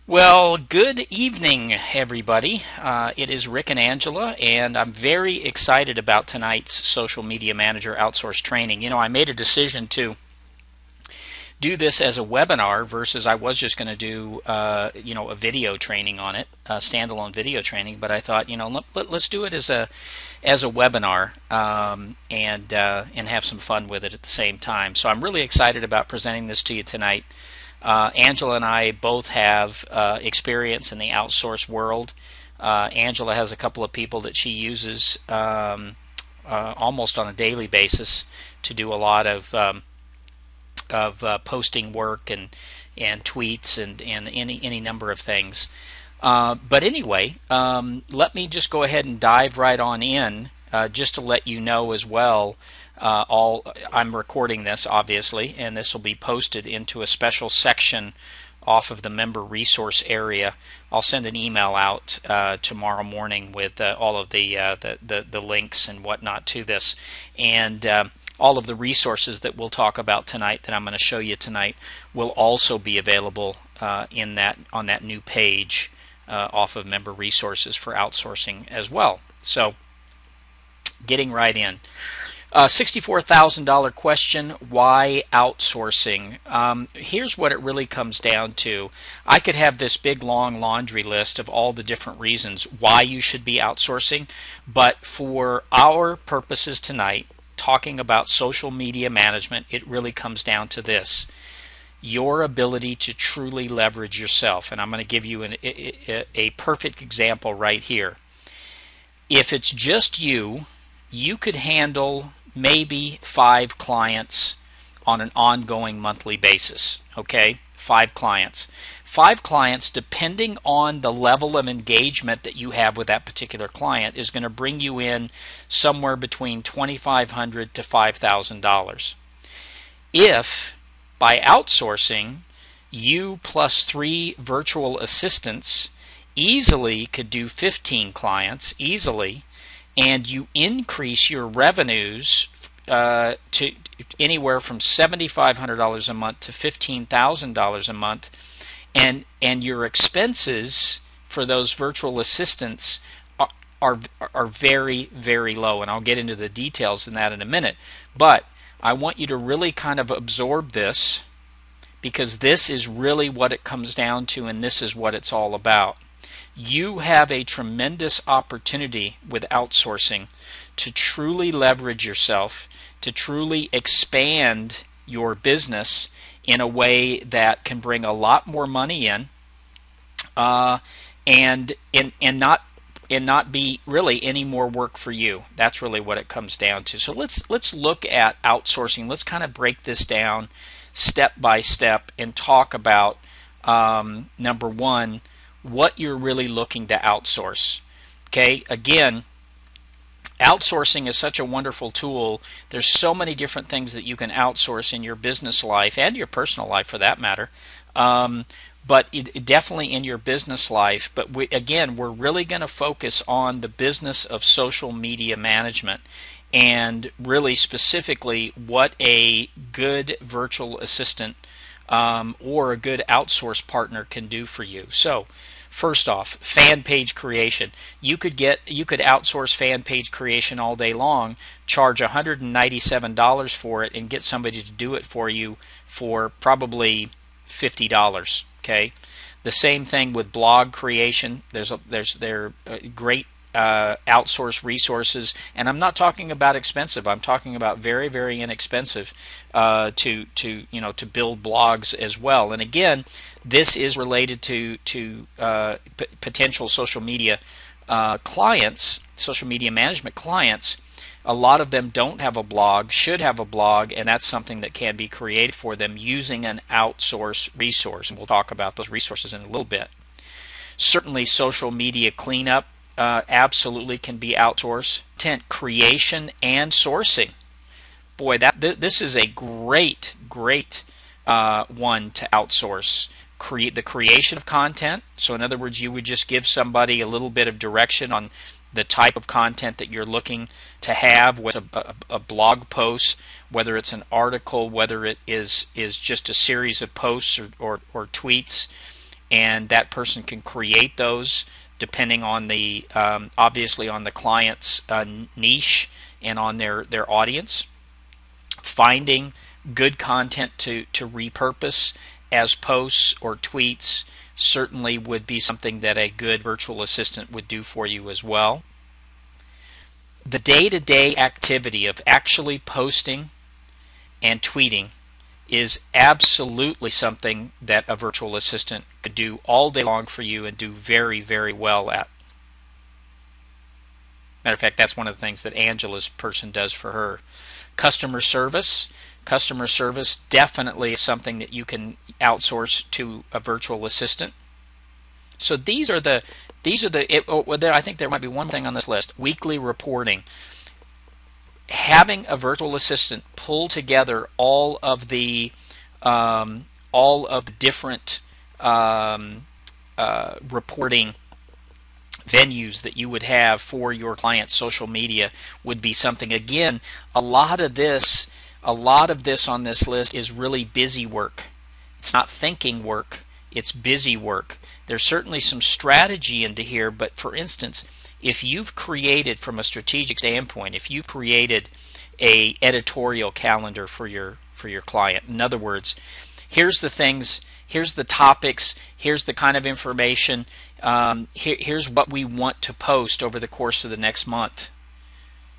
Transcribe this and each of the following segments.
Well, good evening, everybody. It is Rick and Angela, and I'm very excited about tonight's Social Media Manager Outsource training. I made a decision to do this as a webinar versus I was just going to do, a video training on it, a standalone video training. But I thought, let's do it as a webinar and have some fun with it at the same time. So I'm really excited about presenting this to you tonight. Angela and I both have experience in the outsource world. Angela has a couple of people that she uses almost on a daily basis to do a lot of posting work and tweets and any number of things. But anyway, let me just go ahead and dive right on in, just to let you know as well. I'm recording this, obviously, and this will be posted into a special section off of the member resource area. I'll send an email out tomorrow morning with all of the links and whatnot to this, and all of the resources that we'll talk about tonight, that I'm going to show you tonight, will also be available on that new page off of member resources for outsourcing as well. So, getting right in. $64,000 question, why outsourcing? Here's what it really comes down to. I could have this big long laundry list of all the different reasons why you should be outsourcing, but for our purposes tonight, talking about social media management, it really comes down to this: your ability to truly leverage yourself. And I'm going to give you a perfect example right here. If it's just you could handle maybe 5 clients on an ongoing monthly basis. Okay, 5 clients. 5 clients, depending on the level of engagement that you have with that particular client, is going to bring you in somewhere between $2,500 to $5,000. If by outsourcing, you plus 3 virtual assistants easily could do 15 clients easily, and you increase your revenues to anywhere from $7,500 a month to $15,000 a month, and your expenses for those virtual assistants are very, very low, and I'll get into the details in that in a minute. But I want you to really kind of absorb this, because this is really what it comes down to, and this is what it's all about. You have a tremendous opportunity with outsourcing to truly leverage yourself, to truly expand your business in a way that can bring a lot more money in, and not be really any more work for you. That's really what it comes down to. So let's look at outsourcing. Let's kind of break this down step by step and talk about number one, what you're really looking to outsource. Okay, again, outsourcing is such a wonderful tool. There's so many different things that you can outsource in your business life and your personal life for that matter, but definitely in your business life. But again, we're really going to focus on the business of social media management, and really specifically what a good virtual assistant or a good outsource partner can do for you. So first off, fan page creation. You could outsource fan page creation all day long, charge $197 for it, and get somebody to do it for you for probably $50. Okay, the same thing with blog creation. There's great outsource resources, and I'm not talking about expensive. I'm talking about very, very inexpensive to build blogs as well. And again, this is related to potential social media clients, social media management clients. A lot of them don't have a blog, should have a blog, and that's something that can be created for them using an outsource resource. And we'll talk about those resources in a little bit. Certainly, social media cleanup absolutely can be outsourced. Content creation and sourcing. Boy, this is a great one to outsource. The creation of content. So in other words, you would just give somebody a little bit of direction on the type of content that you're looking to have, whether it's a blog post, whether it's an article, whether it is just a series of posts or tweets, and that person can create those depending on the obviously on the client's niche and on their audience. Finding good content to repurpose as posts or tweets certainly would be something that a good virtual assistant would do for you as well. The day-to-day activity of actually posting and tweeting is absolutely something that a virtual assistant could do all day long for you and do very, very well at. Matter of fact, that's one of the things that Angela's person does for her. Customer service definitely is something that you can outsource to a virtual assistant. So I think there might be one thing on this list. Weekly reporting. Having a virtual assistant pull together all of the different reporting venues that you would have for your client's social media would be something. Again, a lot of this on this list is really busy work. It's not thinking work, it's busy work. There's certainly some strategy into here, but for instance, if you've created, from a strategic standpoint, if you've created a editorial calendar for your client, in other words, here's the things, here's the topics, here's the kind of information, here's what we want to post over the course of the next month.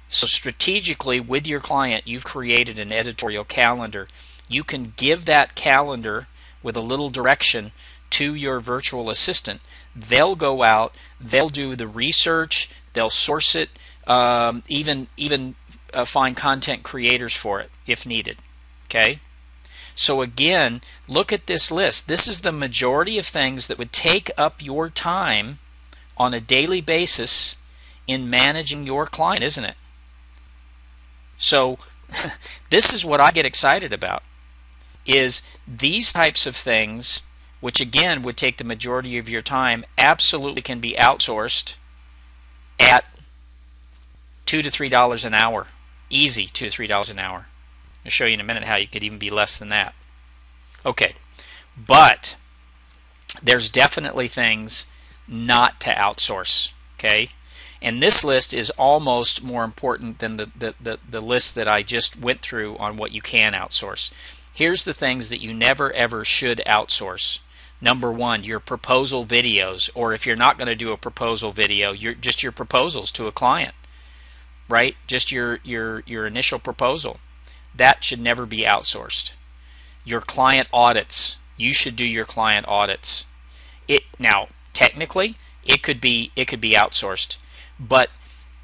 So strategically with your client, you've created an editorial calendar. You can give that calendar with a little direction to your virtual assistant. They'll go out, they'll do the research, they'll source it, even find content creators for it if needed. Okay? So again, look at this list. This is the majority of things that would take up your time on a daily basis in managing your client, isn't it? So this is what I get excited about, is these types of things, which again would take the majority of your time, absolutely can be outsourced at $2 to $3 an hour. Easy, $2 to $3 an hour. I'll show you in a minute how you could even be less than that. Okay, but there's definitely things not to outsource. Okay, and this list is almost more important than the list that I just went through on what you can outsource. Here's the things that you never ever should outsource. Number one, your proposal videos, or if you're not going to do a proposal video, just your proposals to a client, right? Just your initial proposal. That should never be outsourced. Your client audits, you should do your client audits. Now, technically, it could be outsourced, but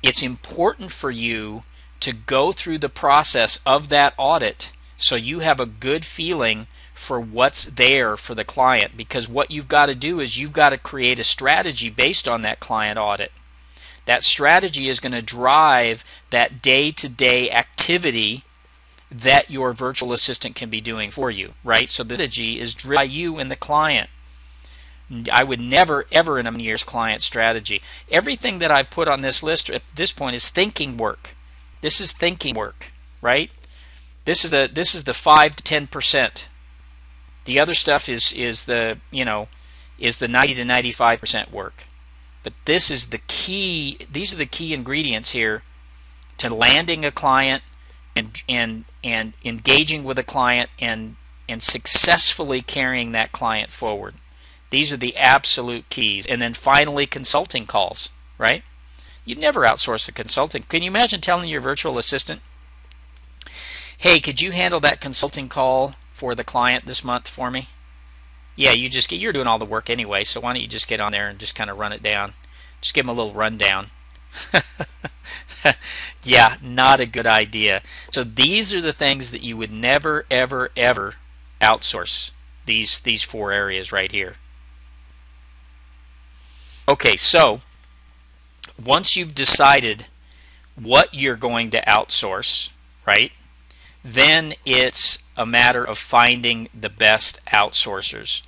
it's important for you to go through the process of that audit so you have a good feeling for what's there for the client, because what you've got to do is you've got to create a strategy based on that client audit. That strategy is going to drive that day-to-day activity that your virtual assistant can be doing for you, right? So the strategy is driven by you and the client. I would never, ever in a million years client strategy. Everything that I've put on this list at this point is thinking work. This is thinking work, right? This is the 5 to 10%. The other stuff is the 90 to 95% work. But this is the key. These are the key ingredients here to landing a client and engaging with a client and successfully carrying that client forward. These are the absolute keys. And then finally, consulting calls, right? You'd never outsource a consulting. Can you imagine telling your virtual assistant, hey, could you handle that consulting call for the client this month for me? Yeah, you're doing all the work anyway, so why don't you just get on there and just kind of run it down. Just give them a little rundown. Yeah, not a good idea. So these are the things that you would never, ever, ever outsource. These 4 areas right here. Okay, so once you've decided what you're going to outsource, right, then it's a matter of finding the best outsourcers.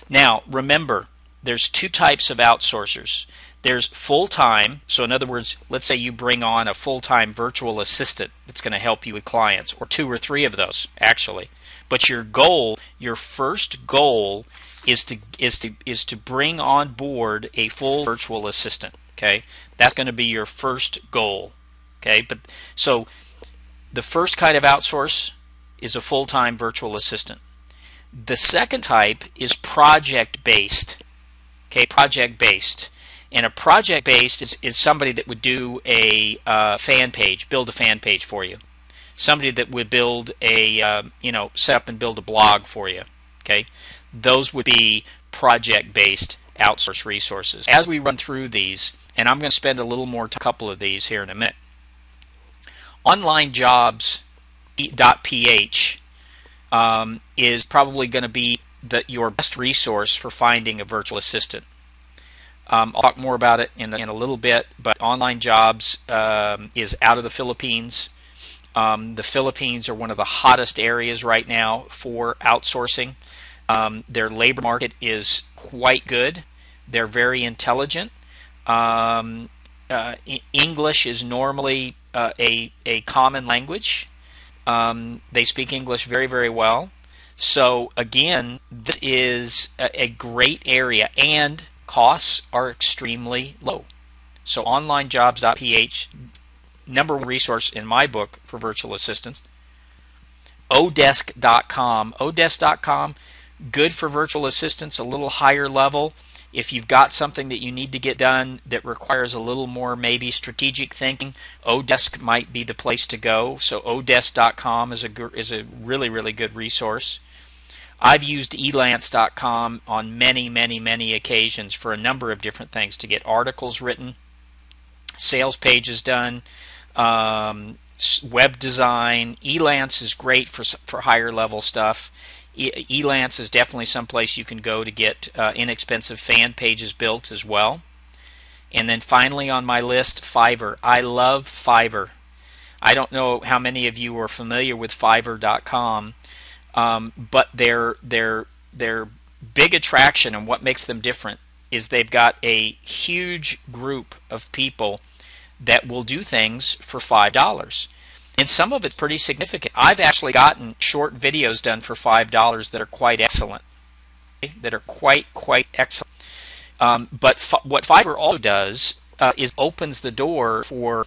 Now, remember, there's 2 types of outsourcers. There's full-time. So in other words, let's say you bring on a full-time virtual assistant that's going to help you with clients, or 2 or 3 of those actually. But your goal, your first goal, is to bring on board a full virtual assistant. Okay, that's going to be your first goal. Okay, but so the first kind of outsource is a full-time virtual assistant. The second type is project-based. Okay, project-based. And a project-based is somebody that would do a fan page, build a fan page for you. Somebody that would build a, set up and build a blog for you. Okay, those would be project-based outsource resources. As we run through these, and I'm going to spend a little more time on a couple of these here in a minute. onlinejobs.ph is probably going to be your best resource for finding a virtual assistant. I'll talk more about it in a little bit, but Online Jobs is out of the Philippines. The Philippines are one of the hottest areas right now for outsourcing. Their labor market is quite good. They're very intelligent. English is normally a common language. They speak English very, very well. So again, this is a great area, and costs are extremely low. So onlinejobs.ph, number one resource in my book for virtual assistants. Odesk.com. Odesk.com, good for virtual assistants, a little higher level. If you've got something that you need to get done that requires a little more maybe strategic thinking, Odesk might be the place to go. So Odesk.com is a really, really good resource. I've used elance.com on many, many, many occasions for a number of different things, to get articles written, sales pages done, web design. Elance is great for higher level stuff. Elance is definitely someplace you can go to get inexpensive fan pages built as well. And then finally on my list, Fiverr. I love Fiverr. I don't know how many of you are familiar with Fiverr.com, but their big attraction and what makes them different is they've got a huge group of people that will do things for $5. And some of it's pretty significant. I've actually gotten short videos done for $5 that are quite excellent. That are quite excellent. But what Fiverr also does is opens the door for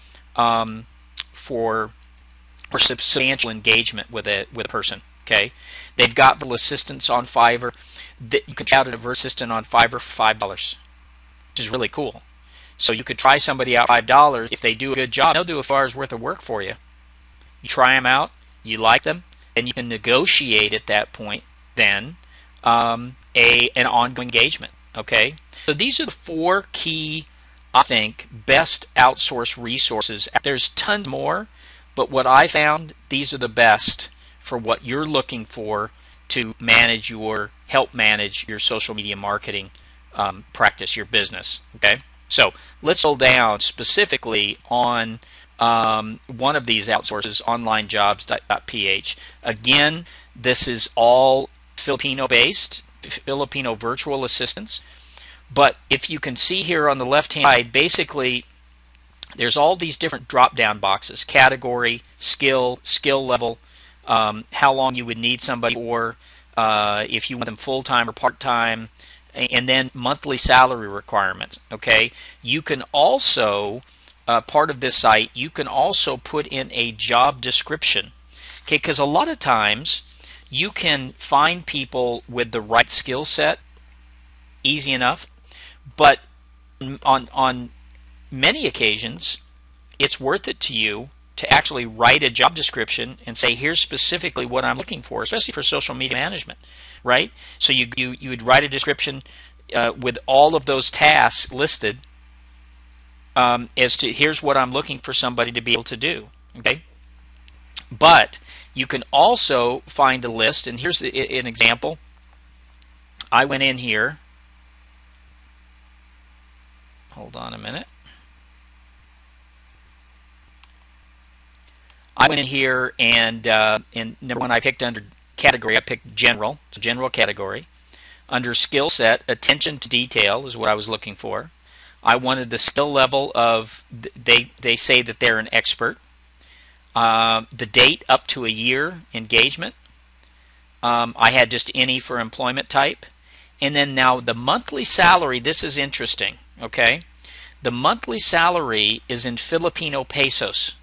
substantial engagement with a person. Okay, they've got virtual assistants on Fiverr. That you can try out a virtual assistant on Fiverr for $5, which is really cool. So you could try somebody out $5. If they do a good job, they'll do a $5 worth of work for you. You try them out, you like them, and you can negotiate at that point then an ongoing engagement. Okay, so these are the 4 key, I think, best outsource resources. There's tons more, but what I found, these are the best for what you're looking for to help manage your social media marketing practice, your business. Okay, so let's drill down specifically on one of these outsources, onlinejobs.ph. Again, this is all Filipino-based, Filipino virtual assistants. But if you can see here on the left-hand side, basically there's all these different drop-down boxes: category, skill level, how long you would need somebody for, if you want them full-time or part-time, and then monthly salary requirements. Okay, you can also part of this site, you can also put in a job description. Okay, because a lot of times you can find people with the right skill set easy enough, but on many occasions it's worth it to you to actually write a job description and say, here's specifically what I'm looking for, especially for social media management, right? So you would write a description with all of those tasks listed, as to here's what I'm looking for somebody to be able to do. Okay, but you can also find a list, and here's an example. I went in here. Hold on a minute. I went in here, and number one, I picked under category. I picked general, general category. Under skill set, attention to detail is what I was looking for. I wanted the skill level of, they say that they're an expert. The date up to a year engagement. I had just any for employment type. And then now the monthly salary, this is interesting, okay? The monthly salary is in Filipino pesos.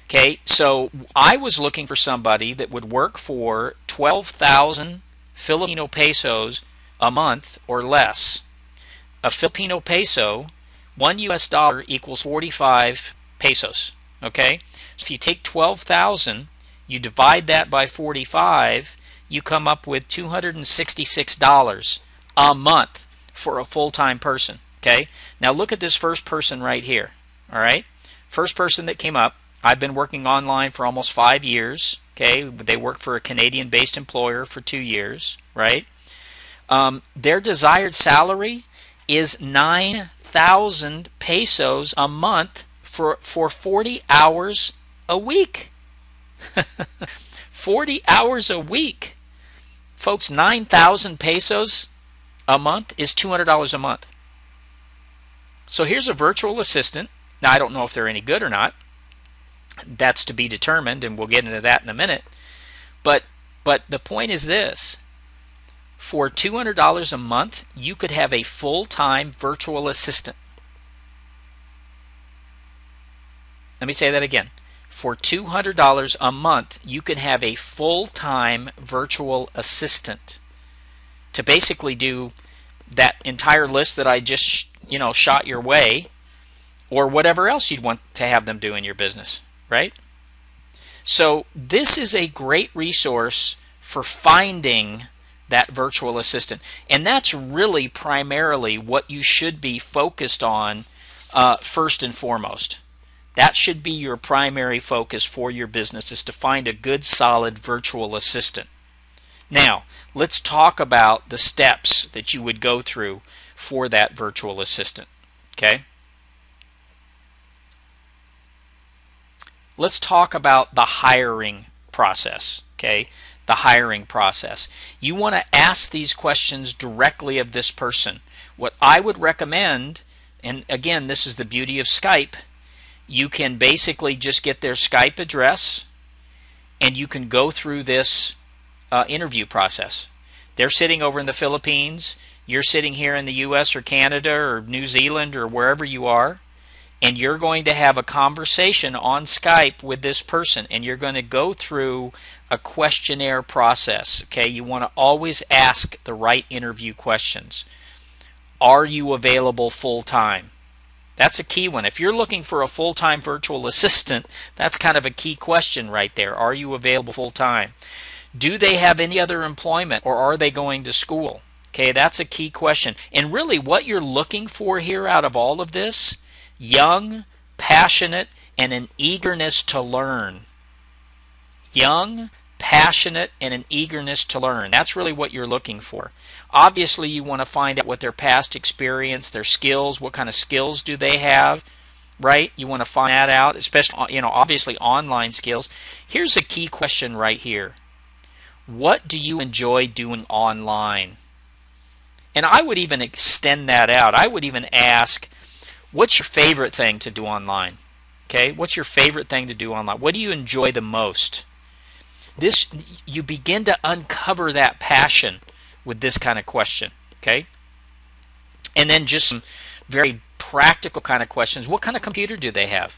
Okay, so I was looking for somebody that would work for 12,000 Filipino pesos a month or less. A Filipino peso, $1 equals 45 pesos. Okay, so if you take 12,000, you divide that by 45, you come up with $266 a month for a full-time person. Okay, now look at this first person right here. All right, first person that came up. I've been working online for almost 5 years. Okay, they work for a Canadian-based employer for 2 years. Right, their desired salary is 9,000 pesos a month for 40 hours a week. 40 hours a week. Folks, 9,000 pesos a month is $200 a month. So here's a virtual assistant. Now, I don't know if they're any good or not. That's to be determined, and we'll get into that in a minute. But the point is this. For $200 a month, you could have a full-time virtual assistant. Let me say that again. For $200 a month, you can have a full-time virtual assistant to basically do that entire list that I just, shot your way, or whatever else you'd want to have them do in your business, right? So this is a great resource for finding that virtual assistant, and that's really primarily what you should be focused on first and foremost. That should be your primary focus for your business, is to find a good, solid virtual assistant. Now, let's talk about the steps that you would go through for that virtual assistant. Okay? Let's talk about the hiring process. Okay? The hiring process. You want to ask these questions directly of this person. What I would recommend, and again, this is the beauty of Skype, you can basically just get their Skype address and you can go through this interview process. They're sitting over in the Philippines, you're sitting here in the US or Canada or New Zealand or wherever you are, and you're going to have a conversation on Skype with this person, and you're going to go through a questionnaire process. Okay, you want to always ask the right interview questions. Are you available full-time? That's a key one. If you're looking for a full-time virtual assistant, that's kind of a key question right there. Are you available full-time? Do they have any other employment, or are they going to school? Okay, that's a key question. And really what you're looking for here out of all of this, young, passionate, and an eagerness to learn. Young, passionate, and an eagerness to learn. That's really what you're looking for. Obviously, you want to find out what their past experience, their skills, what kind of skills do they have, right? You want to find that out, especially, obviously online skills. Here's a key question right here. What do you enjoy doing online? And I would even extend that out. I would even ask, what's your favorite thing to do online? Okay, what's your favorite thing to do online? What do you enjoy the most? You begin to uncover that passion with this kind of question, okay? And then just some very practical kind of questions. What kind of computer do they have,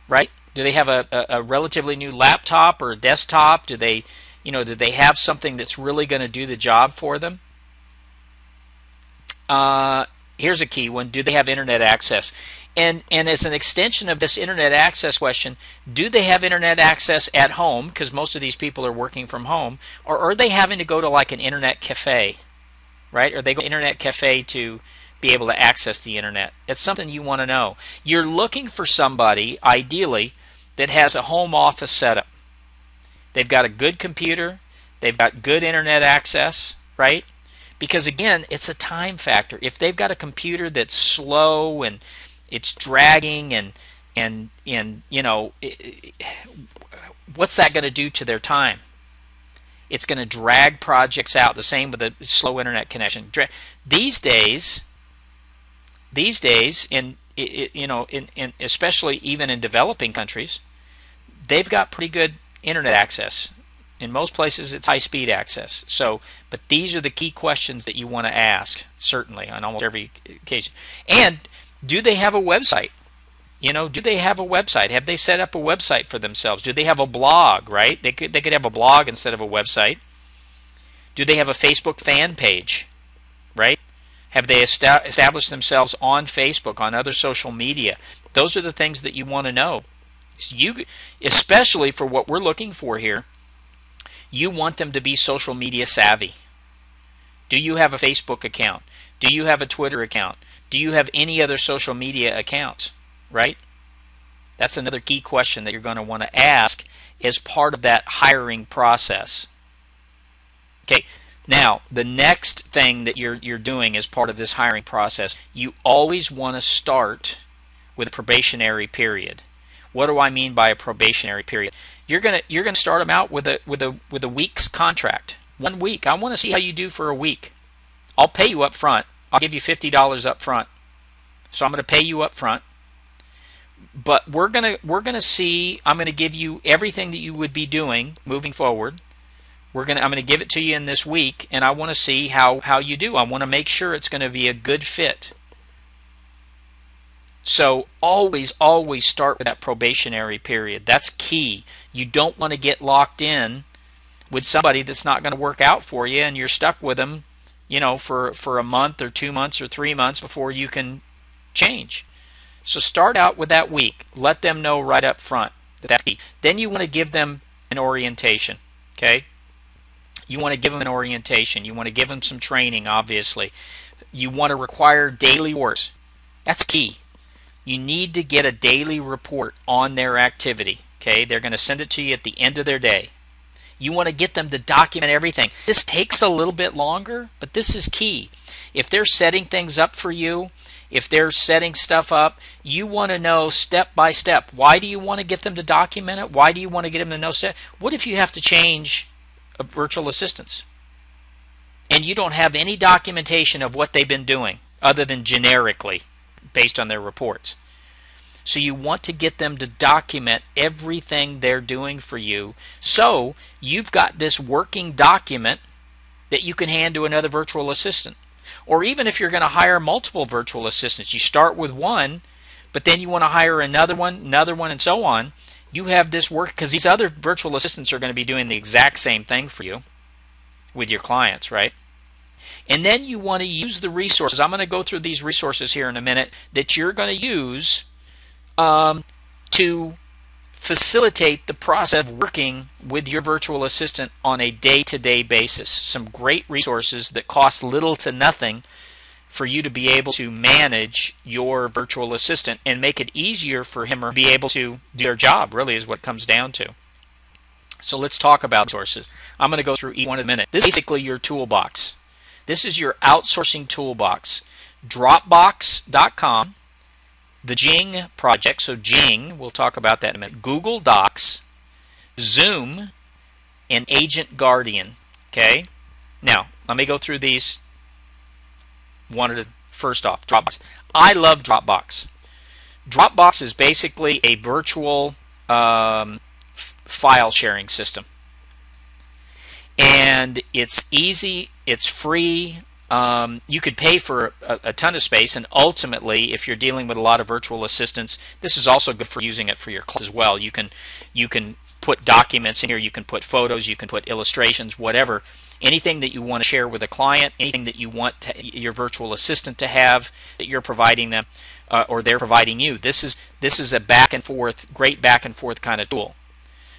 right? Do they have a relatively new laptop or a desktop? Do they have something that's really going to do the job for them? Here's a key one. Do they have internet access? And as an extension of this internet access question, do they have internet access at home? Because most of these people are working from home. Or are they having to go to like an internet cafe? Right? Are they going to an internet cafe to be able to access the internet? It's something you want to know. You're looking for somebody, ideally, that has a home office setup. They've got a good computer. They've got good internet access, right? Because again, it's a time factor. If they've got a computer that's slow and it's dragging and what's that going to do to their time? It's going to drag projects out. The same with a slow internet connection. These days, these days, in especially even in developing countries, they've got pretty good internet access. In most places, it's high-speed access. So, but these are the key questions that you want to ask, certainly, on almost every occasion. And do they have a website? Do they have a website? Have they set up a website for themselves? Do they have a blog, right? They could have a blog instead of a website. Do they have a Facebook fan page, right? Have they established themselves on Facebook, on other social media? Those are the things that you want to know. Especially for what we're looking for here, you want them to be social media savvy. Do you have a Facebook account? Do you have a Twitter account? Do you have any other social media accounts? Right? That's another key question that you're going to want to ask as part of that hiring process. Okay, now the next thing that you're doing as part of this hiring process, you always want to start with a probationary period. What do I mean by a probationary period? You're gonna start them out with a week's contract. 1 week. I want to see how you do for a week. I'll pay you up front. I'll give you $50 up front. So I'm going to pay you up front. But we're gonna see. I'm gonna give you everything that you would be doing moving forward. I'm gonna give it to you in this week, and I want to see how you do. I want to make sure it's going to be a good fit. So always start with that probationary period. That's key. You don't want to get locked in with somebody that's not going to work out for you, and you're stuck with them, for a month or 2 months or 3 months before you can change. So start out with that week. Let them know right up front that that's key. Then you want to give them an orientation. Okay? You want to give them an orientation. You want to give them some training, obviously. You want to require daily reports. That's key. You need to get a daily report on their activity. Okay? They're going to send it to you at the end of their day. You want to get them to document everything. This takes a little bit longer, but this is key. If they're setting things up for you, if they're setting stuff up, you want to know step by step. Why do you want to get them to document it? Why do you want to get them to know step? What if you have to change a virtual assistants and you don't have any documentation of what they've been doing other than generically based on their reports? So you want to get them to document everything they're doing for you, so you've got this working document that you can hand to another virtual assistant. Or even if you're going to hire multiple virtual assistants, you start with one, but then you want to hire another one, and so on. You have this work, because these other virtual assistants are going to be doing the exact same thing for you with your clients, right? And then you want to use the resources. I'm going to go through these resources here in a minute that you're going to use to facilitate the process of working with your virtual assistant on a day-to-day basis. Some great resources that cost little to nothing for you to be able to manage your virtual assistant and make it easier for him or her to be able to do their job, really is what it comes down to. So let's talk about resources. I'm going to go through each one in a minute. This is basically your toolbox. This is your outsourcing toolbox. Dropbox.com, the Jing project, so Jing, we'll talk about that in a minute, Google Docs, Zoom, and Agent Guardian. Okay? Now, let me go through these one at a first off. Dropbox. I love Dropbox. Dropbox is basically a virtual file sharing system. And it's easy, it's free. You could pay for a ton of space, and ultimately, if you're dealing with a lot of virtual assistants, this is also good for using it for your clients as well. You can put documents in here, you can put photos, you can put illustrations, whatever. Anything that you want to share with a client, anything that you want your virtual assistant to have that you're providing them, or they're providing you. This is a back and forth, great back and forth kind of tool.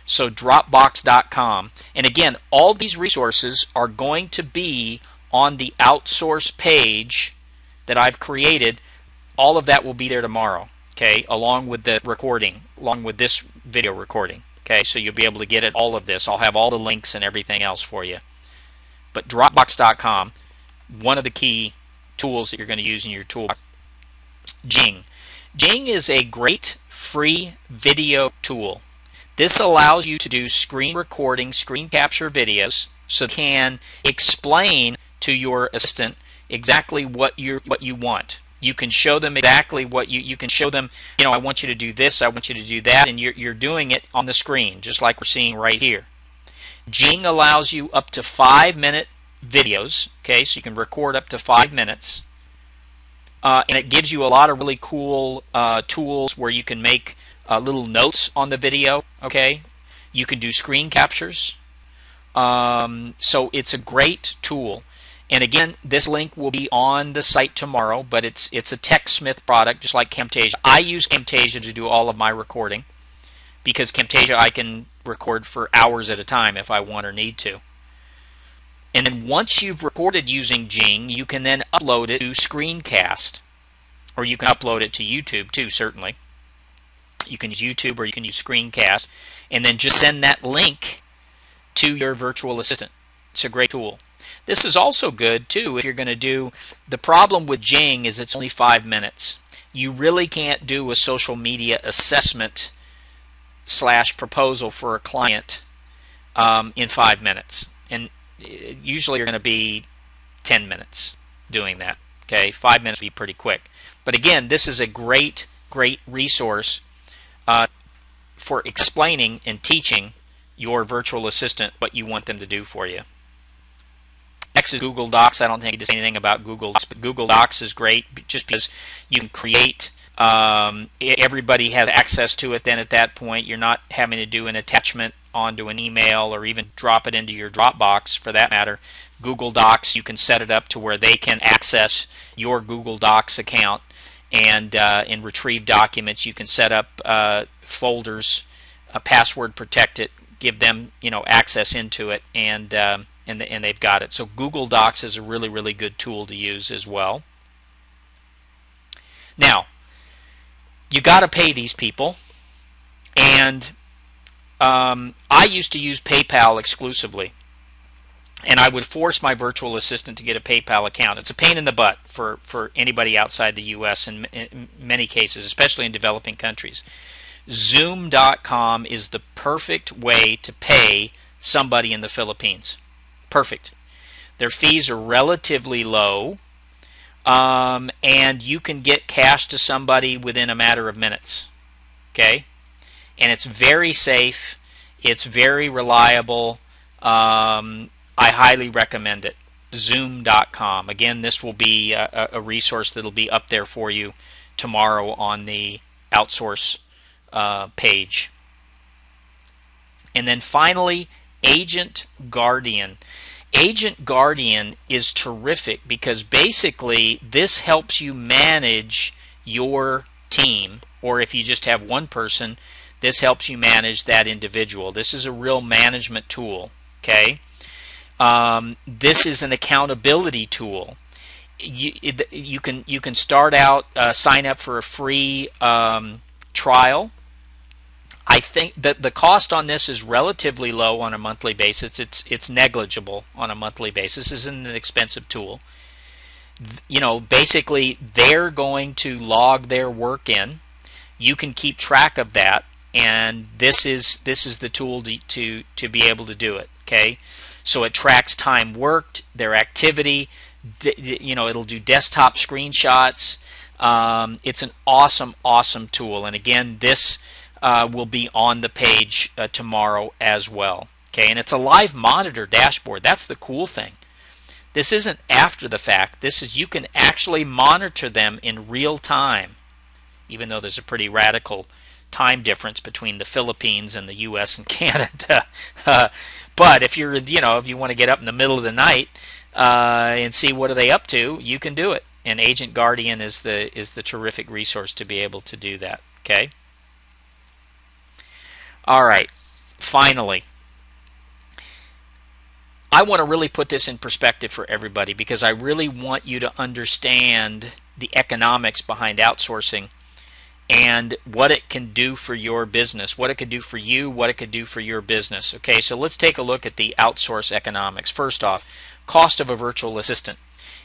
So Dropbox.com, and again, all these resources are going to be on the Outsource page that I've created. All of that will be there tomorrow, okay, along with the recording, along with this video recording, okay, so you'll be able to get it, all of this. I'll have all the links and everything else for you. But Dropbox.com, one of the key tools that you're going to use in your toolbox. Jing. Jing is a great free video tool. This allows you to do screen recording, screen capture videos, so you can explain to your assistant exactly what you want. You can show them exactly what you can show them, I want you to do this, I want you to do that, and you're doing it on the screen, just like we're seeing right here. Jing allows you up to 5-minute videos, okay, so you can record up to 5 minutes. And it gives you a lot of really cool tools where you can make little notes on the video, okay? You can do screen captures. So it's a great tool. And again, this link will be on the site tomorrow, but it's a TechSmith product, just like Camtasia. I use Camtasia to do all of my recording because Camtasia I can record for hours at a time if I want or need to. And then once you've recorded using Jing, you can then upload it to Screencast, or you can upload it to YouTube too, certainly. You can use YouTube or you can use Screencast, and then just send that link to your virtual assistant. It's a great tool. This is also good too if you're going to do, the problem with Jing is it's only 5 minutes. You really can't do a social media assessment / proposal for a client in 5 minutes. And usually you're going to be 10 minutes doing that. Okay, 5 minutes would be pretty quick. But again, this is a great resource for explaining and teaching your virtual assistant what you want them to do for you. Next is Google Docs. I don't think I need to say anything about Google Docs, but Google Docs is great just because you can create, everybody has access to it then at that point. You're not having to do an attachment onto an email or even drop it into your Dropbox for that matter. Google Docs, you can set it up to where they can access your Google Docs account and retrieve documents. You can set up folders, password protect it, give them access into it, and they've got it. So Google Docs is a really good tool to use as well. Now, you got to pay these people, and I used to use PayPal exclusively, and I would force my virtual assistant to get a PayPal account. It's a pain in the butt for anybody outside the U.S. in many cases, especially in developing countries. Zoom.com is the perfect way to pay somebody in the Philippines. Perfect. Their fees are relatively low, and you can get cash to somebody within a matter of minutes. Okay? And it's very safe. It's very reliable. I highly recommend it. Zoom.com. Again, this will be a resource that will be up there for you tomorrow on the Outsource page. And then finally, Agent Guardian. Agent Guardian is terrific because basically this helps you manage your team, or if you just have one person, this helps you manage that individual. This is a real management tool. Okay, this is an accountability tool. You can start out, sign up for a free trial. I think that the cost on this is relatively low on a monthly basis. It's negligible on a monthly basis. This isn't an expensive tool. Basically they're going to log their work in. You can keep track of that, and this is the tool to be able to do it. Okay, so it tracks time worked, their activity. It'll do desktop screenshots. It's an awesome tool, and again, this will be on the page tomorrow as well. Okay, and it's a live monitor dashboard. That's the cool thing. This isn't after the fact. This is, you can actually monitor them in real time, even though there's a pretty radical time difference between the Philippines and the U.S. and Canada. But if you're, if you want to get up in the middle of the night and see what are they up to, you can do it. And Agent Guardian is the terrific resource to be able to do that. Okay. All right. Finally, I want to really put this in perspective for everybody because I really want you to understand the economics behind outsourcing and what it can do for your business, what it could do for you, what it could do for your business. Okay, so let's take a look at the outsource economics. First off, cost of a virtual assistant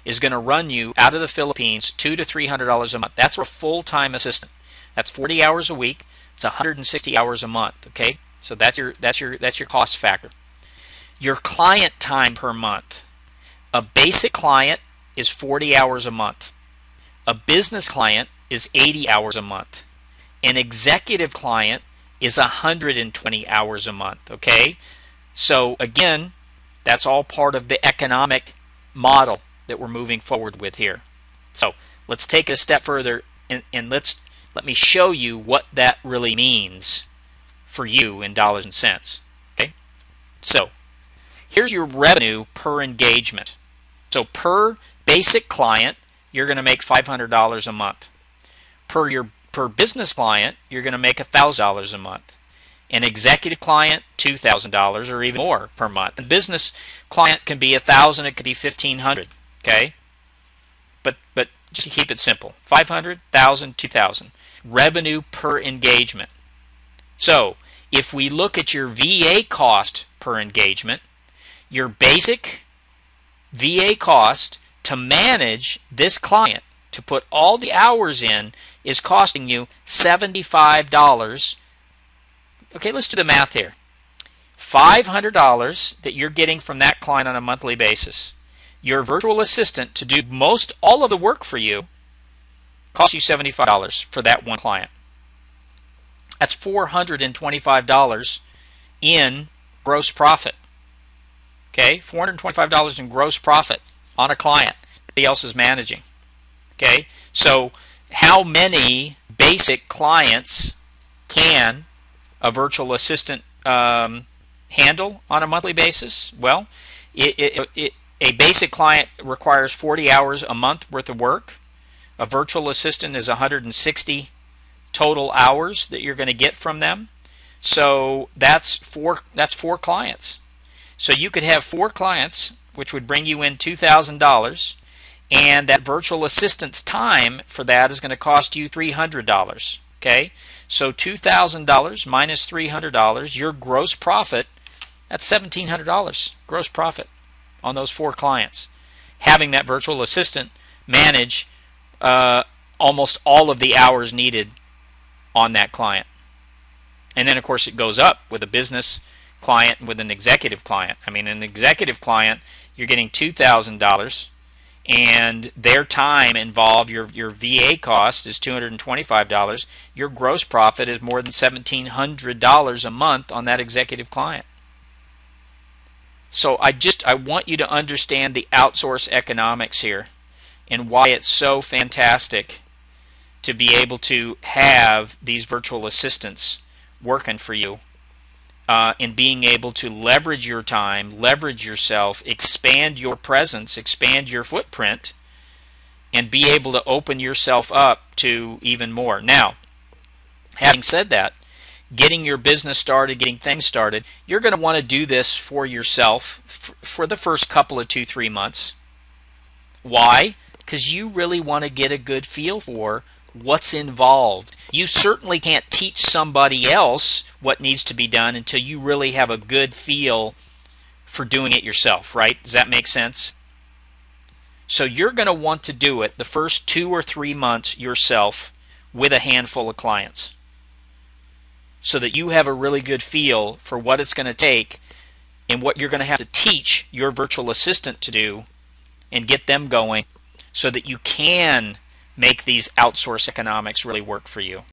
is going to run you out of the Philippines $200 to $300 a month. That's for a full-time assistant. That's 40 hours a week. It's 160 hours a month. Okay, so that's your cost factor. Your client time per month. A basic client is 40 hours a month. A business client is 80 hours a month. An executive client is 120 hours a month, okay? So again, that's all part of the economic model that we're moving forward with here. So let's take it a step further and let me show you what that really means for you in dollars and cents. Okay? So here's your revenue per engagement. So per basic client, you're going to make $500 a month. Per business client, you're going to make $1,000 a month. An executive client, $2,000 or even more per month. A business client can be $1,000, it could be $1,500. Okay, but just to keep it simple, 500, 1,000, 2,000. Revenue per engagement. So if we look at your VA cost per engagement, your basic VA cost to manage this client, to put all the hours in, is costing you $75. Okay, let's do the math here. $500 that you're getting from that client on a monthly basis. Your virtual assistant to do all of the work for you costs you $75 for that one client. That's $425 in gross profit. Okay, $425 in gross profit on a client somebody else is managing. Okay, so how many basic clients can a virtual assistant handle on a monthly basis? Well, a basic client requires 40 hours a month worth of work. A virtual assistant is 160 total hours that you're going to get from them. So that's four clients. So you could have 4 clients, which would bring you in $2,000, and that virtual assistant's time for that is going to cost you $300. Okay, so $2,000 minus $300, your gross profit, that's $1,700 gross profit on those 4 clients. Having that virtual assistant manage almost all of the hours needed on that client. And then of course it goes up with a business client and with an executive client. I mean, an executive client, you're getting $2,000 and their time involved, your VA cost is $225. Your gross profit is more than $1,700 a month on that executive client. So I want you to understand the outsource economics here and why it's so fantastic to be able to have these virtual assistants working for you and being able to leverage your time, leverage yourself, expand your presence, expand your footprint, and be able to open yourself up to even more. Now, having said that, getting your business started, getting things started, you're going to want to do this for yourself for the first couple of 2-3 months. Why? Because you really want to get a good feel for what's involved. You certainly can't teach somebody else what needs to be done until you really have a good feel for doing it yourself, right? Does that make sense? So you're going to want to do it the first 2 or 3 months yourself with a handful of clients, so that you have a really good feel for what it's going to take and what you're going to have to teach your virtual assistant to do and get them going so that you can make these outsource economics really work for you.